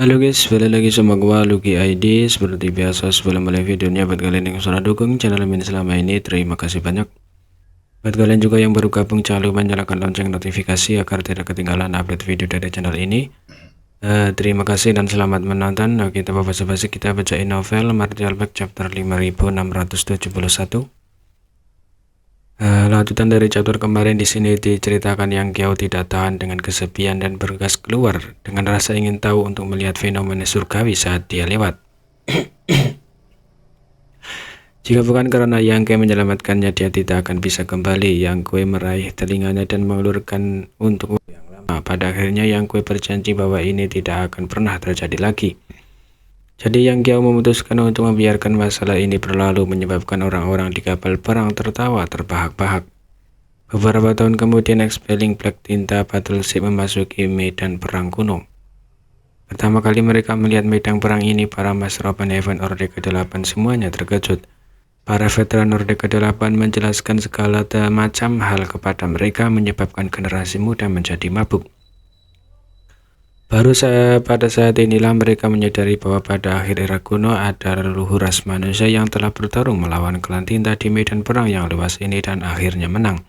Halo guys, balik lagi sama gua Lucky ID. Seperti biasa sebelum mulai videonya, buat kalian yang sudah dukung channel ini selama ini, terima kasih banyak. Buat kalian juga yang baru gabung, jangan lupa nyalakan lonceng notifikasi agar tidak ketinggalan update video dari channel ini. Terima kasih dan selamat menonton. Nah, kita basa-basi, kita bacain novel Martial Back chapter 5671. Lanjutan dari chapter kemarin. Di sini diceritakan Yang Kiao tidak tahan dengan kesepian dan bergegas keluar dengan rasa ingin tahu untuk melihat fenomena surgawi saat dia lewat. Jika bukan karena Yang Kiao menyelamatkannya, dia tidak akan bisa kembali. Yang Kue meraih telinganya dan mengelurkan untuk yang lama. Pada akhirnya Yang Kue berjanji bahwa ini tidak akan pernah terjadi lagi. Jadi Yang Kiao memutuskan untuk membiarkan masalah ini berlalu, menyebabkan orang-orang di kapal perang tertawa terbahak-bahak. Beberapa tahun kemudian, Expelling Black Tinta Battleship memasuki medan perang kuno. Pertama kali mereka melihat medan perang ini, para Master of Heaven Orde ke-8 semuanya terkejut. Para veteran Orde ke-8 menjelaskan segala macam hal kepada mereka, menyebabkan generasi muda menjadi mabuk. Pada saat inilah mereka menyadari bahwa pada akhir era kuno ada leluhur ras manusia yang telah bertarung melawan klan tinta di medan perang yang luas ini dan akhirnya menang.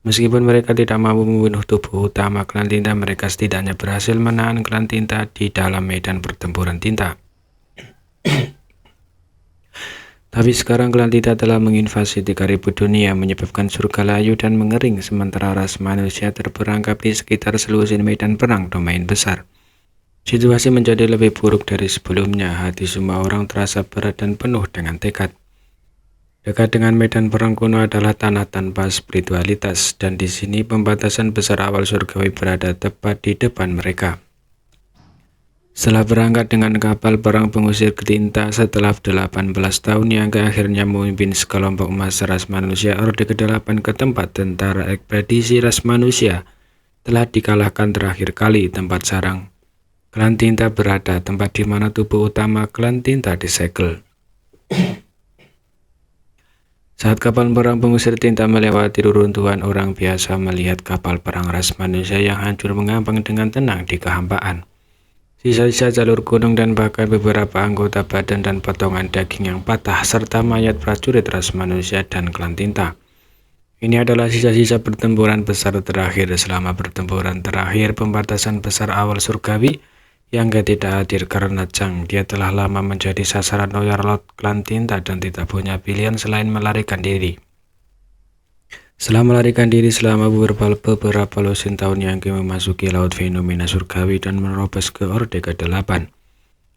Meskipun mereka tidak mampu membunuh tubuh utama klan tinta, mereka setidaknya berhasil menahan klan tinta di dalam medan pertempuran tinta. Tapi sekarang klan tinta telah menginvasi 3000 dunia, menyebabkan surga layu dan mengering, sementara ras manusia terperangkap di sekitar selusin medan perang domain besar. Situasi menjadi lebih buruk dari sebelumnya. Hati semua orang terasa berat dan penuh dengan tekad. Dekat dengan medan perang kuno adalah tanah tanpa spiritualitas, dan di sini pembatasan besar awal surgawi berada tepat di depan mereka. Setelah berangkat dengan kapal perang pengusir tinta setelah 18 tahun, Yang akhirnya memimpin sekelompok massa ras manusia Orde ke-8 ke tempat tentara ekspedisi ras manusia telah dikalahkan terakhir kali. Tempat sarang klan tinta berada, tempat di mana tubuh utama klan tinta disegel. Saat kapal perang pengusir tinta melewati reruntuhan, orang biasa melihat kapal perang ras manusia yang hancur mengambang dengan tenang di kehampaan. Sisa-sisa jalur gunung dan bahkan beberapa anggota badan dan potongan daging yang patah, serta mayat prajurit ras manusia dan klan tinta. Ini adalah sisa-sisa pertempuran besar terakhir. Selama pertempuran terakhir pembatasan besar awal surgawi, Yang tidak hadir karena Chang. Dia telah lama menjadi sasaran loyal klan tinta dan tidak punya pilihan selain melarikan diri. Setelah melarikan diri selama beberapa lusin tahun, Yang memasuki laut fenomena surgawi dan menerobos ke Orde ke-8.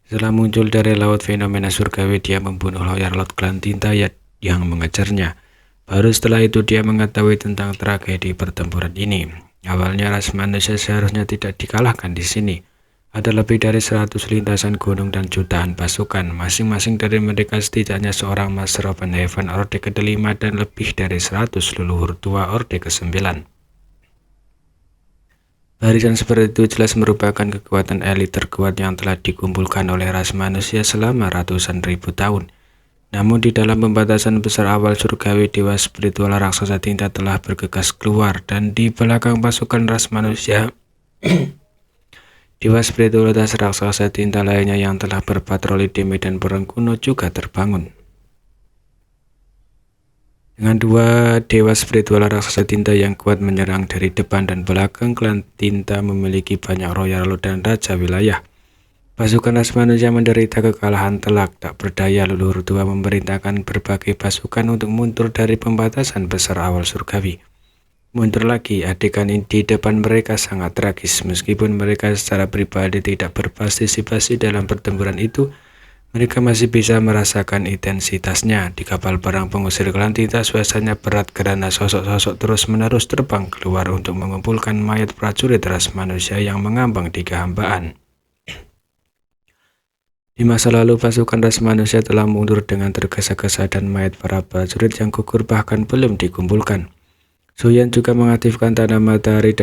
Setelah muncul dari laut fenomena surgawi, dia membunuh loyal klan tinta yang mengejarnya. Baru setelah itu dia mengetahui tentang tragedi pertempuran ini. Awalnya ras manusia seharusnya tidak dikalahkan di sini. Ada lebih dari 100 lintasan gunung dan jutaan pasukan. Masing-masing dari mereka setidaknya seorang Master of Heaven Orde ke-5 dan lebih dari 100 leluhur tua Orde ke-9. Barisan seperti itu jelas merupakan kekuatan elit terkuat yang telah dikumpulkan oleh ras manusia selama ratusan ribu tahun. Namun di dalam pembatasan besar awal surgawi, dewa spiritual raksasa tinta telah bergegas keluar, dan di belakang pasukan ras manusia dewa spiritualitas raksasa tinta lainnya yang telah berpatroli di medan perang kuno juga terbangun. Dengan dua dewa spiritual raksasa tinta yang kuat menyerang dari depan dan belakang, klan tinta memiliki banyak royal dan raja wilayah. Pasukan ras manusia menderita kekalahan telak. Tak berdaya, leluhur tua memerintahkan berbagai pasukan untuk mundur dari pembatasan besar awal surgawi. Mundur lagi, adegan di depan mereka sangat tragis. Meskipun mereka secara pribadi tidak berpartisipasi dalam pertempuran itu, mereka masih bisa merasakan intensitasnya. Di kapal perang pengusir klan tinta, suasananya berat karena sosok-sosok terus-menerus terbang keluar untuk mengumpulkan mayat prajurit ras manusia yang mengambang di kehampaan. Di masa lalu, pasukan ras manusia telah mundur dengan tergesa-gesa dan mayat para prajurit yang gugur bahkan belum dikumpulkan. Suyan juga mengaktifkan tanda matahari dan